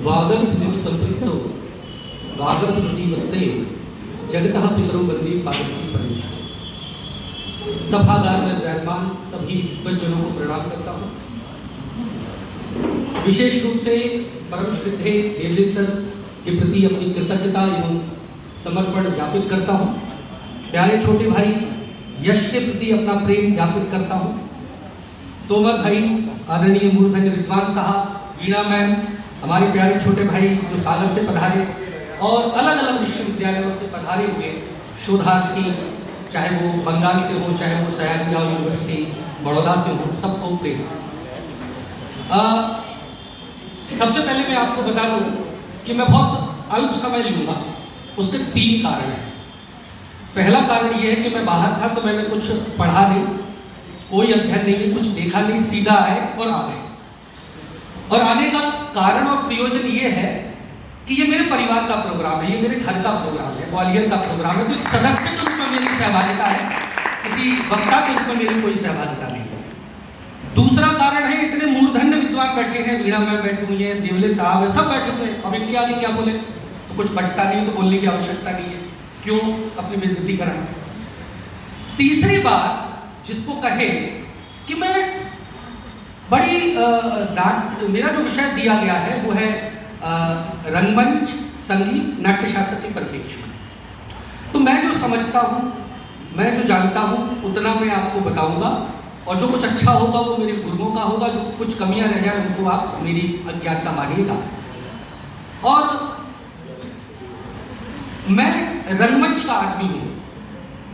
वागर्थ संपृक्तो वागर्थ प्रतिपत्ते जगतः पितरो वंदे पार्वती परमेश्वर। सभागार में विराजमान सभी विद्वज्जनों को प्रणाम करता हूँ। विशेष रूप से परम श्रद्धेय देवलेश सर के प्रति अपनी कृतज्ञता एवं समर्पण ज्ञापित करता हूँ। प्यारे छोटे भाई यश के प्रति अपना प्रेम ज्ञापित करता हूँ। तोमर भाई, आदरणीय मूर्धन्य विद्वान साहब, वीणा मैम, हमारे प्यारे छोटे भाई जो सागर से पधारे और अलग अलग विश्वविद्यालयों से पधारे हुए शोधार्थी, चाहे वो बंगाल से हो, चाहे वो सयाजीराव यूनिवर्सिटी बड़ौदा से हो, सबको प्रेम। सबसे पहले मैं आपको बता दूं कि मैं बहुत अल्प समय लूँगा। उसके 3 कारण हैं। पहला कारण ये है कि मैं बाहर था तो मैंने कुछ पढ़ा नहीं, कोई अध्ययन नहीं, कुछ देखा नहीं, सीधा आए और आ गए। और आने का कारण और प्रयोजन ये है कि ये मेरे परिवार का प्रोग्राम है, ये मेरे घर का प्रोग्राम है, ग्वालियर का प्रोग्राम है। तो एक सदस्य के रूप में मेरी सहभागिता है, किसी वक्ता के रूप में मेरी कोई सहभागिता नहीं है। दूसरा कारण है, इतने मूर्धन्य विद्वान बैठे हैं, वीणा मैम बैठी हुई है, देवले साहब है, सब बैठे हुए हैं। अब इनके आगे क्या बोले, तो कुछ बचता नहीं, तो बोलने की आवश्यकता नहीं है, क्यों अपनी बेइज्जती कराएं। तीसरी बात जिसको कहे कि मैं बड़ी मेरा जो विषय दिया गया है वो है रंगमंच, संगीत, नाट्यशास्त्र के परिप्रेक्ष्य में। तो मैं जो समझता हूँ, मैं जो जानता हूँ, उतना मैं आपको बताऊंगा, और जो कुछ अच्छा होगा वो मेरे गुरुओं का होगा, जो कुछ कमियां रह जाए उनको आप मेरी अज्ञानता मानिएगा। और मैं रंगमंच का आदमी हूँ।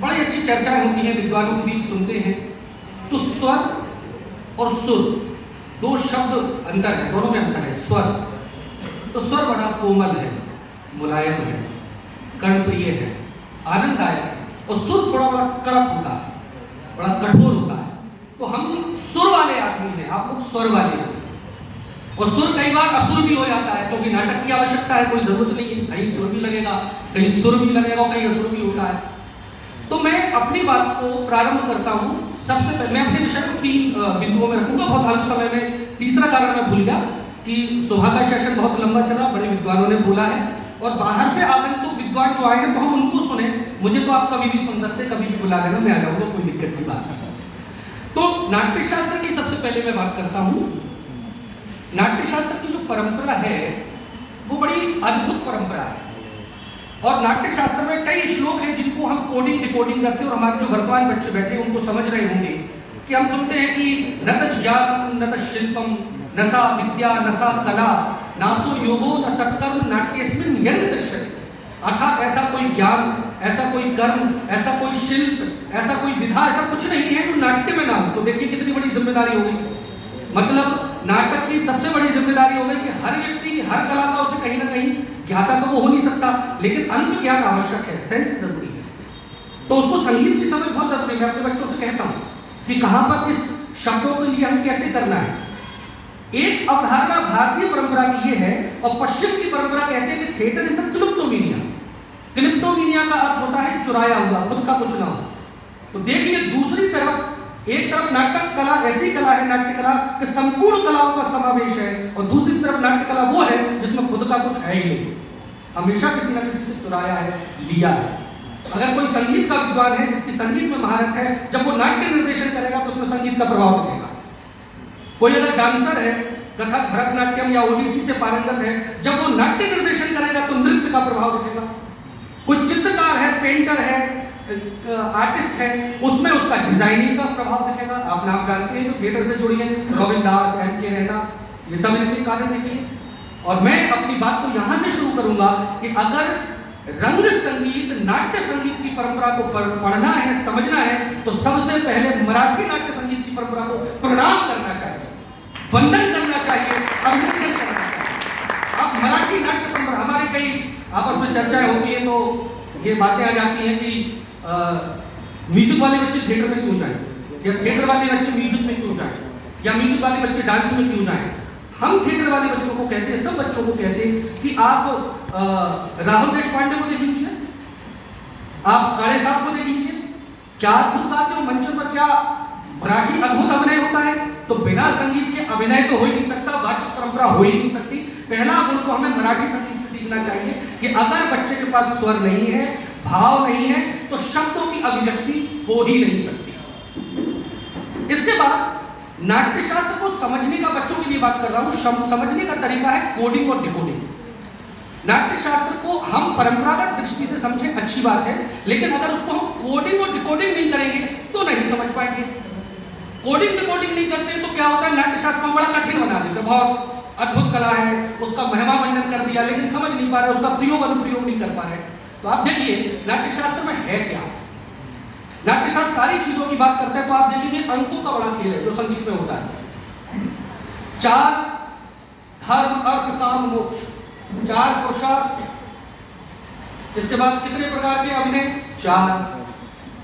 बड़ी अच्छी चर्चाएं होती हैं, विद्वानों के बीच सुनते हैं, तो स्वर और सुर 2 शब्द अंतर है, दोनों में अंतर है। स्वर तो स्वर बड़ा कोमल है, मुलायम है, कर्णप्रिय है, आनंददायक है, और सुर थोड़ा बड़ा कड़क होता है, बड़ा कठोर होता है। तो हम सुर वाले आदमी हैं, आप लोग स्वर वाले हैं। और सुर कई बार असुर भी हो जाता है, क्योंकि नाटक की आवश्यकता है, कोई जरूरत नहीं है, कहीं सुर भी लगेगा, कहीं सुर भी लगेगा, कहीं असुर भी होता है। तो मैं अपनी बात को प्रारंभ करता हूँ। सबसे पहले मैं अपने विषय को 3 बिंदुओं में रखूंगा, बहुत अल्प समय में। तीसरा कारण मैं भूल गया कि सुबह का सेशन बहुत लंबा चला, बड़े विद्वानों ने बोला है, और बाहर से आगंतुक विद्वान जो आए हैं तो हम उनको सुने। मुझे तो आप कभी भी सुन सकते, कभी भी बुला लेना, मैं आ जाऊंगा, कोई दिक्कत की बात नहीं। तो नाट्यशास्त्र की सबसे पहले मैं बात करता हूँ। नाट्यशास्त्र की जो परंपरा है वो बड़ी अद्भुत परंपरा है, और नाट्यशास्त्र में कई श्लोक हैं जिनको हम कोडिंग डिकोडिंग करते हैं, और हमारे जो वर्तमान बच्चे बैठे हैं उनको समझ रहे होंगे कि हम सुनते हैं कि न तच ज्ञानम न तच शिल्पम न सा विद्या न सा कला नासो योगो न तत्कर्म नाट्यस्मिन् यन्न दृश्यते। अर्थात ऐसा कोई ज्ञान, ऐसा कोई कर्म, ऐसा कोई शिल्प, ऐसा कोई विधा, ऐसा कुछ नहीं है जो नाट्य में ना हो। तो देखिए कितनी बड़ी जिम्मेदारी हो गई। मतलब नाटक की सबसे बड़ी जिम्मेदारी हो गई कि हर व्यक्ति की, हर कलाकार से कहीं ना कहीं ज्ञाता तो वो हो नहीं सकता, लेकिन अल्प ज्ञान आवश्यक है, सेंस जरूरी है। तो उसको संगीत की समझ बहुत जरूरी है। मैं अपने बच्चों से कहता हूँ कि कहाँ पर किस शब्दों के लिए हमें कैसे करना है। एक अवधारणा भारतीय परंपरा की ये है, और पश्चिम की परंपरा कहते हैं कि थिएटर इज अ क्लिप्टोमीनिया। क्लिप्टोमीनिया का अर्थ होता है चुराया हुआ, खुद का कुछ ना हो। तो देखिए दूसरी तरफ, एक तरफ नाटक कला ऐसी कला है, नाट्य कला कि संपूर्ण कलाओं का समावेश है, और दूसरी तरफ नाट्य कला वो है जिसमें खुद का कुछ है ही नहीं, हमेशा किसी न किसी से चुराया है, लिया है। अगर कोई संगीत का विद्वान है जिसकी संगीत में महारत है, जब वो नाट्य निर्देशन करेगा तो उसमें संगीत का प्रभाव दिखेगा। कोई अगर डांसर है, कथक, भरतनाट्यम या ओडिसी से पारंगत है, जब वो नाट्य निर्देशन करेगा तो नृत्य का प्रभाव दिखेगा। कोई चित्रकार है, पेंटर है, आर्टिस्ट है, उसमें उसका डिजाइनिंग का प्रभाव दिखेगा। आप नाम जानते हैं जो थिएटर से जुड़ी है, रॉबिन दास, M.K. रहना, ये सब इनके कारण देखिए। और मैं अपनी बात को यहाँ से शुरू करूंगा कि अगर रंग संगीत, नाट्य संगीत की परंपरा को पढ़ना है, समझना है, तो सबसे पहले मराठी नाट्य संगीत की परंपरा को प्रणाम करना चाहिए, वंदन करना चाहिए, अभिनंदन करना चाहिए। अब मराठी नाट्य परंपरा, हमारे कई आपस में चर्चाएं होती है तो ये बातें आ जाती हैं कि म्यूजिक वाले बच्चे थिएटर में क्यों जाएं। या थिएटर वाले बच्चे म्यूजिक में क्यों जाएं, या म्यूजिक वाले बच्चे डांस में क्यों जाएं। हम थिएटर वाले बच्चों को कहते हैं, सब बच्चों को कहते हैं कि आप राहुल देशपांडे को देख लीजिए, आप काले साहब को देख लीजिए, क्या अद्भुत गाते हो मंच पर, क्या मराठी अद्भुत अभिनय होता है। तो बिना संगीत के अभिनय तो हो ही नहीं सकता, वाचिक परंपरा हो ही नहीं सकती। पहला गुण तो हमें मराठी संगीत से सीखना चाहिए कि अगर बच्चे के पास स्वर नहीं है, भाव नहीं है, तो शब्दों की अभिव्यक्ति हो ही नहीं सकती। इसके बाद नाट्यशास्त्र को समझने का, बच्चों के लिए बात कर रहा हूं, समझने का तरीका है कोडिंग और डिकोडिंग। नाट्यशास्त्र को हम परंपरागत दृष्टि से समझें, अच्छी बात है, लेकिन अगर उसको हम कोडिंग और डिकोडिंग नहीं करेंगे तो नहीं समझ पाएंगे। कोडिंग डिकोडिंग नहीं करते तो क्या होता है, नाट्यशास्त्र को बड़ा कठिन बना देते, बहुत अद्भुत कला है, उसका महिमा वर्णन कर दिया, लेकिन समझ नहीं पा रहे, उसका प्रयोग अनुप्रयोग नहीं कर पा रहे। तो आप देखिए नाट्यशास्त्र में है क्या। नाट्यशास्त्र सारी चीजों की बात करता है, तो आप देखेंगे अंकों का बड़ा खेल है जो संगीत में होता है। 4 धर्म अर्थ काम मोक्ष, 4 पुरुषार्थ। इसके बाद कितने प्रकार के अभिनय, 4।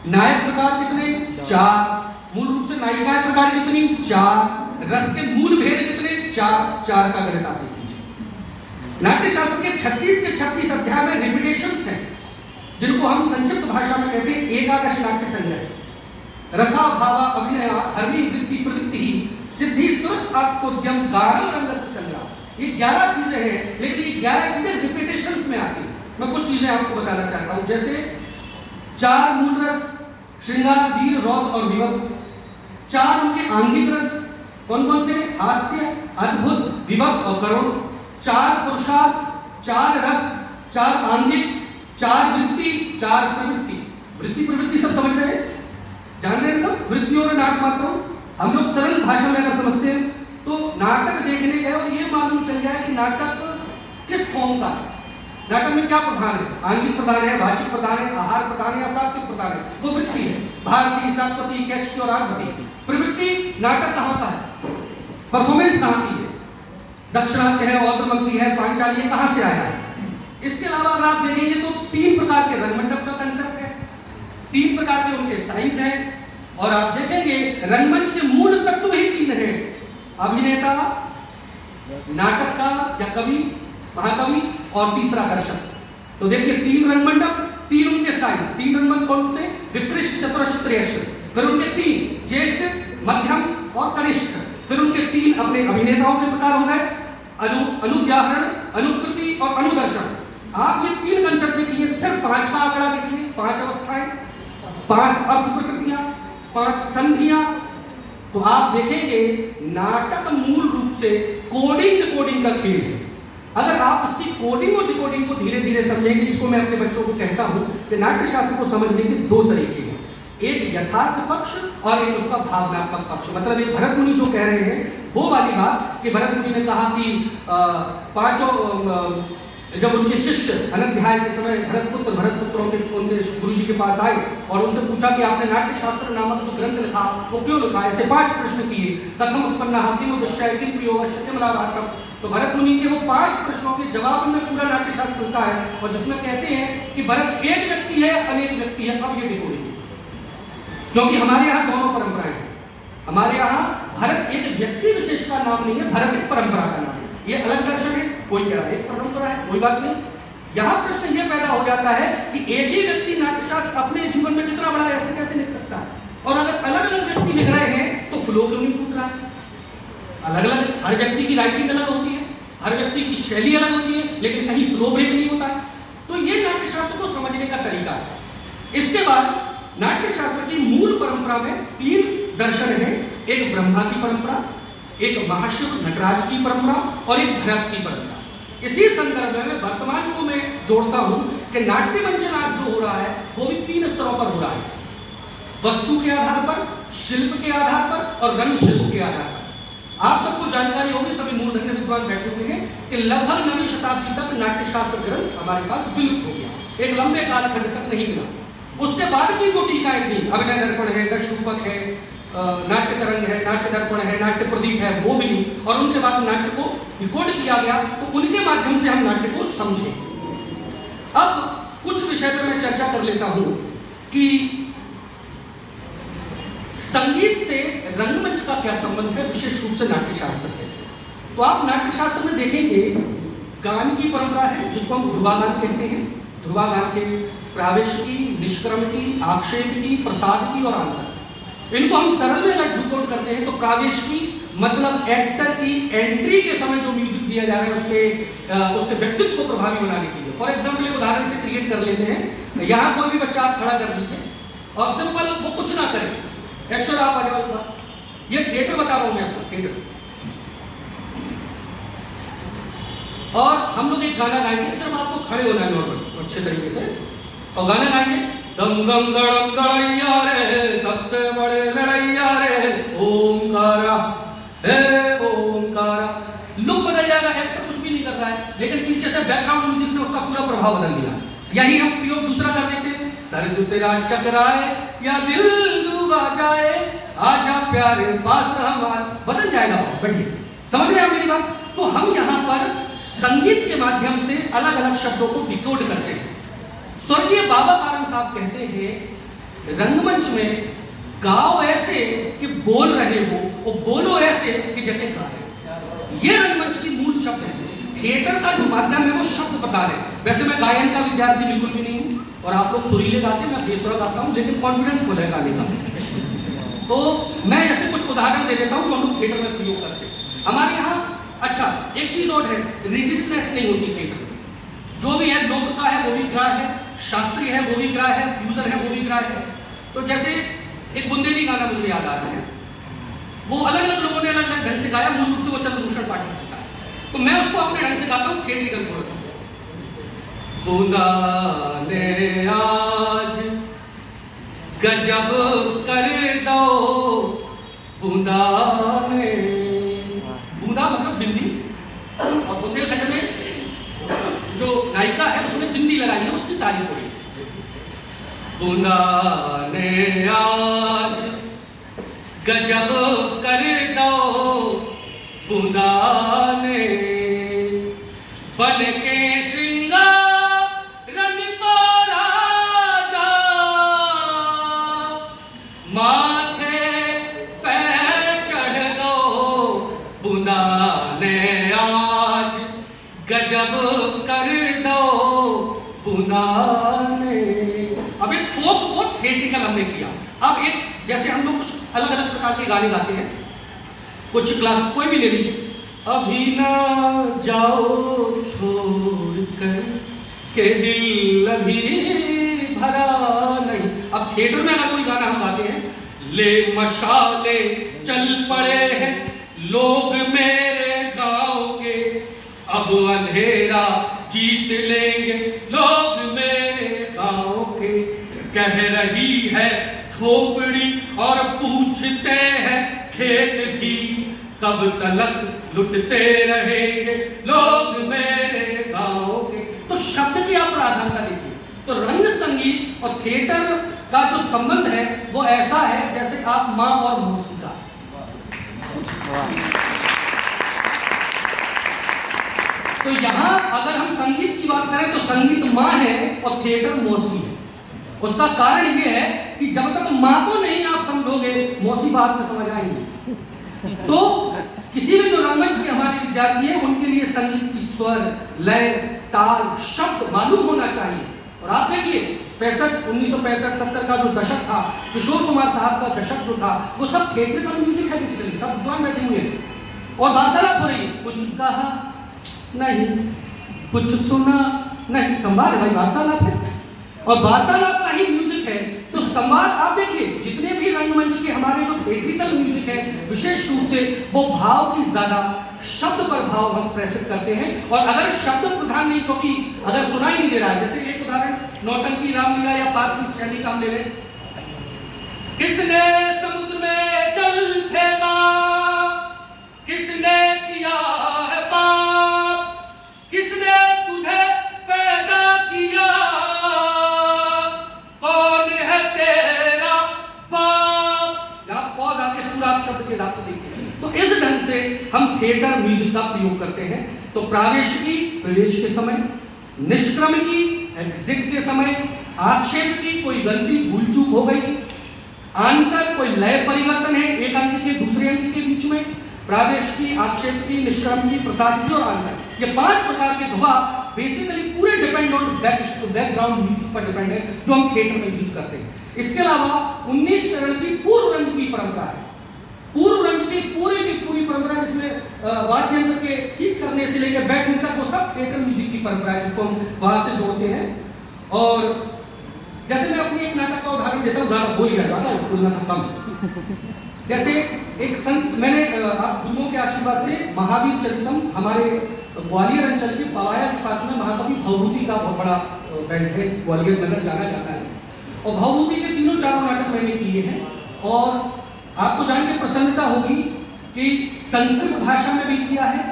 नायक प्रकार कितने, 4। मूल रूप से नायिकाएं प्रकार कितनी, 4। रस के मूल भेद कितने, 4 का गणित आप लीजिए। नाट्यशास्त्र के 36 के 36 अध्याय में रिपीटेशंस हैं, जिनको हम संक्षिप्त भाषा में कहते हैं एकादश नाट्य संग्रह। रसा भावा अभिनय धर्मी वृत्ति प्रवृत्ति सिद्धि स्तुरस आत्मोद्यम गानम रंगत संग्रह। ये 11 चीजें हैं, लेकिन ये 11 चीजें रिपीटेशंस में आती हैं। मैं कुछ चीजें आपको बताना चाहता हूं, जैसे 4 मूल रस, श्रृंगार, वीर, रौद्र और विवश। 4 उनके आंगिक रस, कौन कौन से, हास्य, अद्भुत, विवश और करुण। 4 पुरुषार्थ, 4 रस, 4 आंगिक, 4 वृत्ति, 4 प्रवृत्ति। वृत्ति प्रवृत्ति सब समझ रहे हैं, जान रहे हैं सब, वृत्ति और नाट मात्रों। हम लोग सरल भाषा में अगर समझते हैं तो नाटक देखने गए और ये मालूम चल गया कि नाटक किस फॉर्म का है, नाटक में क्या प्रधान है, आंगिक प्रधान है, वाचिक प्रधान है, आहार प्रधान है या सात्विक प्रधान है, वो वृत्ति है। भारती, सात्वती, कैश्य और आरभटी। प्रवृत्ति, नाटक कहाँ का है, परफॉर्मेंस कहाँ की है, दक्षिणात्य है, औद्रमग्नि है, पांचाली है, कहाँ से आया है। इसके अलावा अगर आप देखेंगे तो 3 प्रकार के रंगमंडप का कंसेप्ट है, 3 प्रकार के उनके साइज हैं, और आप देखेंगे रंगमंच के मूल तत्व ही 3 हैं, अभिनेता, नाटककार या कवि, महाकवि, और तीसरा दर्शक। तो देखिए 3 रंगमंडप, 3 उनके साइज, 3 रंगमंडप कौन से, विकृष्ट, चतुरस्र, त्रयस्र, फिर उनके 3 ज्येष्ठ, मध्यम और कनिष्ठ, फिर उनके 3 अपने अभिनेताओं के प्रकार हो गए, अनुव्याहरण, अनुकृति और अनुदर्शन। आप ये 3 कंसेप्ट देखिए, फिर 5 का आंकड़ा देखिए, 5 अवस्थाएं, 5 अर्थ प्रकृतियां, 5 संधियां। तो आप देखेंगे नाटक मूल रूप से कोडिंग डिकोडिंग का खेल है। अगर आप इसकी कोडिंग और डिकोडिंग को धीरे धीरे समझेंगे, जिसको मैं अपने बच्चों को कहता हूं कि नाट्यशास्त्र को समझने के 2 तरीके हैं, एक यथार्थ पक्ष और एक उसका भावनात्मक पक्ष। मतलब एक भरत मुनि जो कह रहे हैं वो वाली बात कि भरत मुनि ने कहा कि 5 जब उनके शिष्य अनध्याय के समय भरतपुत्र उनके गुरुजी के पास आए और उनसे पूछा कि आपने नाट्यशास्त्र नामक जो ग्रंथ लिखा वो क्यों लिखा, ऐसे 5 प्रश्न किए, कथम उत्पन्न किम उद्देश्य किम प्रयोग सत्यम लाभार्थम। तो भरत मुनि के वो 5 प्रश्नों के जवाब में पूरा नाट्यशास्त्र मिलता है, और जिसमें कहते हैं कि भरत एक व्यक्ति है, अनेक व्यक्ति है। अब ये डिकोडिंग, क्योंकि हमारे यहाँ दोनों परंपराएं हैं। हमारे यहाँ भरत एक व्यक्ति विशेष का नाम नहीं है, भरत एक परंपरा का नाम है। ये अलग दर्शन है, कोई कह रहा है एक परंपरा है, कोई बात नहीं। यहाँ प्रश्न ये पैदा हो जाता है कि एक ही व्यक्ति नाट्यशास्त्र अपने जीवन में कितना बड़ा ऐसे कैसे लिख सकता है, और अगर अलग अलग व्यक्ति लिख रहे हैं तो फ्लो क्यों नहीं टूट रहा है। अलग अलग, हर व्यक्ति की राइटिंग अलग होती है, हर व्यक्ति की शैली अलग होती है, लेकिन कहीं फ्लो ब्रेक नहीं होता है। तो ये नाट्यशास्त्र को समझने का तरीका है। इसके बाद नाट्यशास्त्र की मूल परंपरा में 3 दर्शन है, एक ब्रह्मा की परंपरा, एक महाशिव नटराज की परंपरा और एक भरत की परंपरा। इसी संदर्भ में वर्तमान को मैं जोड़ता हूं कि नाट्य मंचन आज जो हो रहा है वो भी 3 स्तरों पर हो रहा है, वस्तु के आधार पर, शिल्प के आधार पर और रंग शिल्प के आधार पर। आप सबको जानकारी होगी, सभी मूर्धन्य विद्वान बैठे हुए हैं, कि लगभग 9वीं शताब्दी तक नाट्यशास्त्र ग्रंथ हमारे पास विलुप्त हो गया, एक लंबे कालखंड तक नहीं मिला। उसके बाद की जो टीकाएं थी, अभिनय दर्पण है, दश रूपक है, नाट्य तरंग है, नाट्य दर्पण है, नाट्य प्रदीप है, वो मिली, और उनके बाद नाट्य को रिकॉर्ड किया गया, तो उनके माध्यम से हम नाट्य को समझे। अब कुछ विषय पर मैं चर्चा कर लेता हूं कि संगीत से रंगमंच का क्या संबंध है, विशेष रूप से नाट्यशास्त्र से? तो आप नाट्यशास्त्र में देखेंगे गान की परंपरा है, जिसको हम ध्रुवागान कहते हैं। ध्रुवागान के प्रावेशिकी, निष्क्रमकी, आक्षेपिकी, प्रसादकी और आंतर, इनको हम सरल में अगर डिकोड करते हैं तो प्रावेशिकी मतलब एक्टर की एंट्री के समय जो म्यूजिक दिया जा रहा है उसके व्यक्तित्व को प्रभावी बनाने के लिए। फॉर एग्जाम्पल एक उदाहरण से क्रिएट कर लेते हैं। यहाँ कोई भी बच्चा आप खड़ा कर दीजिए और सिंपल वो कुछ ना करे, एक्शन आप आने वाली बात, ये थिएटर बता रहा हूँ मैं आपको, थिएटर। और हम लोग एक गाना गाएंगे, सिर्फ आपको खड़े होना है नॉर्मल अच्छे तरीके से, और गाना गाएंगे दम दम दड़म दड़ैया रे सबसे बड़े लड़ैया रे ओमकारा हे ओमकारा। लुक बदल जाएगा, एक्टर कुछ भी नहीं कर रहा है, लेकिन पीछे से बैकग्राउंड म्यूजिक ने उसका पूरा प्रभाव बदल दिया। यही हम प्रयोग दूसरा कर देते हैं, सर जो तेरा चकराए या दिल डूबा जाए आजा प्यारे पास हमार, बदल जाएगा। बढ़िया, समझ रहे हैं मेरी बात? तो हम यहाँ पर संगीत के माध्यम से अलग अलग शब्दों को डिकोड करते हैं। स्वर्गीय बाबा कारन साहब कहते हैं रंगमंच में गाओ ऐसे कि बोल रहे हो और बोलो ऐसे कि जैसे गा रहे। ये रंगमंच की मूल शब्द है। थिएटर का जो माध्यम है वो शब्द प्रकार है। वैसे मैं गायन का विद्यार्थी बिल्कुल भी नहीं हूँ, और आप लोग सुरीले गाते हैं, मैं बेसुरा गाता हूँ, लेकिन कॉन्फिडेंस फुल है गाने का। तो मैं ऐसे कुछ उदाहरण दे देता हूँ जो हम लोग थिएटर में प्रयोग करते हैं। हमारे यहाँ अच्छा एक चीज और है, रिजिडनेस नहीं होती थिएटर में। जो भी है लोक का है वो भी ग्राह है, शास्त्रीय है वो भी ग्राह है, फ्यूजन है वो भी ग्राह है। तो जैसे एक बुंदेली गाना मुझे याद आ रहा है, वो अलग अलग लोगों ने अलग अलग ढंग से गाया, मूल रूप से वो चंद्रभूषण पाठक जी का, तो मैं उसको अपने ढंग से गाता हूँ थिएट्रिकल थोड़ा सा। बूंदा ने आज गजब कर दो, बूंदा ने, बूंदा मतलब बिंदी, और बुंदेलखंड में जो नायिका है उसने बिंदी लगाई है, उसकी तारीफ हो रही है। बूंदा ने आज गजब कर दो, बूंदा ने बन के श्रृंगार रन को राजा, माथे पे चढ़ दो, बूंदा ने आज गजब कर दो, बूंदा ने। अब एक फोक को थिएट्रिकल हमने किया। अब एक जैसे हम लोग कुछ अलग अलग प्रकार के गाने गाते हैं, कुछ क्लास कोई भी ले लीजिए, अभी ना जाओ छोड़ कर के दिल अभी भरा नहीं। अब थिएटर में अगर कोई गाना हम गाते हैं, ले मशाले चल पड़े हैं लोग मेरे गांव के, अब अंधेरा जीत लेंगे लोग मेरे गांव के, कह रही है झोपड़ी और पूछते हैं खेत भी, कब तलक लुटते रहेंगे लोग मेरे गांव के। तो शब्द की आप प्राधान्यता देखिए। तो रंग संगीत और थिएटर का जो संबंध है वो ऐसा है जैसे आप माँ और मौसी का। तो यहाँ अगर हम संगीत की बात करें तो संगीत माँ है और थिएटर मौसी है। उसका कारण ये है कि जब तक माँ को नहीं आप समझोगे, मौसी बाद में समझ आएंगे। तो किसी भी जो रंगमंच के हमारे विद्यार्थी हैं उनके लिए संगीत की स्वर, लय, ताल, शब्द मालूम होना चाहिए। और आप देखिए 1965-70 का जो दशक था, किशोर कुमार साहब का दशक जो था, वो सब थिएट्रिकल म्यूजिक है, बेसिकली सब विद्वान बैठे हुए हैं और वार्तालाप हो रही है। कुछ कहा नहीं, कुछ सुना नहीं, संवाद है भाई, वार्तालाप है और वार्तालाप का ही म्यूजिक है। तो संवाद आप देखिए, जितने भी रंगमंच के हमारे जो थिएट्रिकल म्यूजिक है, विशेष रूप से वो भाव की ज्यादा शब्द पर भाव हम प्रेषित करते हैं। और अगर शब्द प्रधान नहीं, क्योंकि अगर सुनाई नहीं दे रहा है, जैसे एक उदाहरण नौटंकी, रामलीला या पारसी शैली का हम ले लें, किसने समुद्र में जल फेंका, किसने किया है पाप, किसने तुझे पैदा किया, कौन है तेरा बाप। यहां पौध आके पूरा आप शब्द के दांत देखते हैं। तो इस ढंग से हम थिएटर म्यूजिक का प्रयोग करते हैं। तो प्रावेशिकी प्रवेश के समय, निष्क्रमकी एग्जिट के समय, आक्षेप की कोई गलती भूल चूक हो गई, आंतर कोई लय परिवर्तन है एक अंश के दूसरे अंश के बीच में, प्रादेश की, आक्षेप की, निष्क्रम की, प्रसाद की और आंतर। ये 5 प्रकार के ध्रुवा बेसिकली पूरे डिपेंड ऑन बैकग्राउंड म्यूजिक पर डिपेंड है जो हम थिएटर में यूज करते हैं। इसके अलावा 19 चरण की पूर्व रंग की परंपरा है। पूर्व रंग की पूरी परंपरा जिसमें वाद्य यंत्र के ठीक करने से लेकर बैठने तक वो सब थिएटर म्यूजिक की परंपरा है जिसको हम वहां से जोड़ते हैं। और जैसे मैं अपनी एक नाटक का उदाहरण देता हूँ, ज़्यादा बोल गया, ज़्यादा बोलना था कम। जैसे एक मैंने आप गुरुओं के आशीर्वाद से महावीर चरितम हमारे ग्वालियर अंचल के पवाया के पास में महाकवि भवभूति का बहुत बड़ा बैंड है, ग्वालियर नगर जाना जाता है, और भवभूति के 3-4 नाटक मैंने किए हैं। और आपको जान के प्रसन्नता होगी कि संस्कृत भाषा में भी किया है,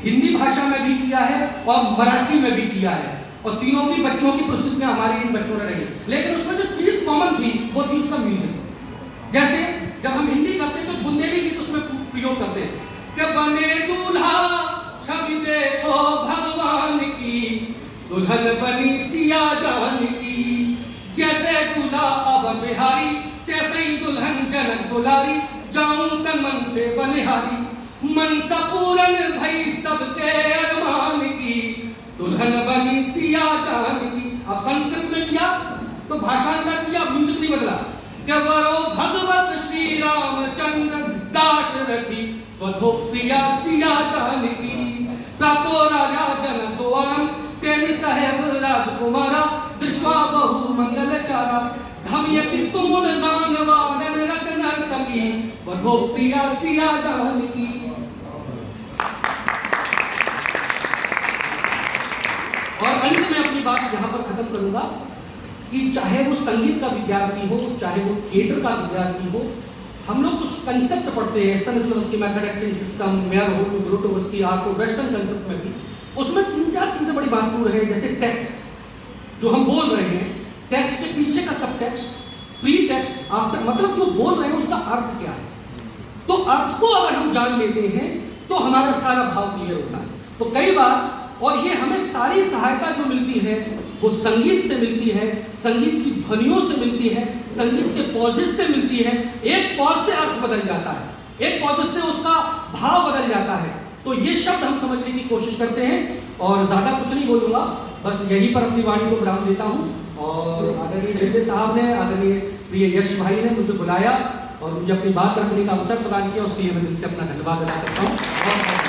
हिंदी भाषा में भी किया है और मराठी में भी किया है, और तीनों की बच्चों की प्रस्तुतियां हमारे इन बच्चों ने रही। लेकिन उसमें जो चीज कॉमन थी वो थी उसका म्यूजिक। जैसे जब हम हिंदी करते हैं तो बुंदेली गीत उसमें प्रयोग करते हैं कि बने दूल्हा छवि देखो भगवान की, दुल्हन बनी सिया जान की, जैसे दूल्हा अब बिहारी तैसे ही दुल्हन जनक दुलारी, जाऊं तन मन से बलिहारी, मन सा पूरन भई सबके अरमान की, दुल्हन बनी सिया जान की। अब संस्कृत में किया तो भाषांतर किया, म्यूजिक नहीं बदला। कवरो भगवत श्री रामचंद्र दाशरथी वधो प्रिया सिया जान की, प्रातो राजा जनक द्वारम तेन साहेब राजकुमारा, दृश्वा बहु मंगल चारा, धमयति तुमुल गान वादन रत्न नर्तकी, वधो प्रिया सिया जान की। और अंत में अपनी बात यहाँ पर खत्म करूंगा कि चाहे वो संगीत का विद्यार्थी हो, चाहे वो थिएटर का विद्यार्थी हो, हम लोग कुछ कंसेप्ट पढ़ते हैं, Stanislavski method, acting system, Meyerhold, Grotowski, आर्को, वेस्टर्न कंसेप्ट में भी उसमें 3-4 चीजें बड़ी महत्वपूर्ण है। जैसे टेक्स्ट जो हम बोल रहे हैं, टेक्स्ट के पीछे का सब टेक्स्ट, प्री टेक्स्ट, आफ्टर, मतलब जो बोल रहे हैं उसका अर्थ क्या है। तो अर्थ को अगर हम जान लेते हैं तो हमारा सारा भाव क्लियर होता है। तो कई बार, और ये हमें सारी सहायता जो मिलती है वो संगीत से मिलती है, संगीत की ध्वनियों से मिलती है, संगीत के पॉजेस से मिलती है। एक पॉज से अर्थ बदल जाता है, एक पॉज से उसका भाव बदल जाता है। तो ये शब्द हम समझने की कोशिश करते हैं और ज्यादा कुछ नहीं बोलूंगा, बस यहीं पर अपनी वाणी को विराम देता हूँ। और आदरणीय रेड्डी साहब ने, आदरणीय प्रिय यश भाई ने मुझे बुलाया और मुझे अपनी बात रखने का अवसर प्रदान किया, उसके लिए मैं दिल से अपना धन्यवाद अदा करता हूँ।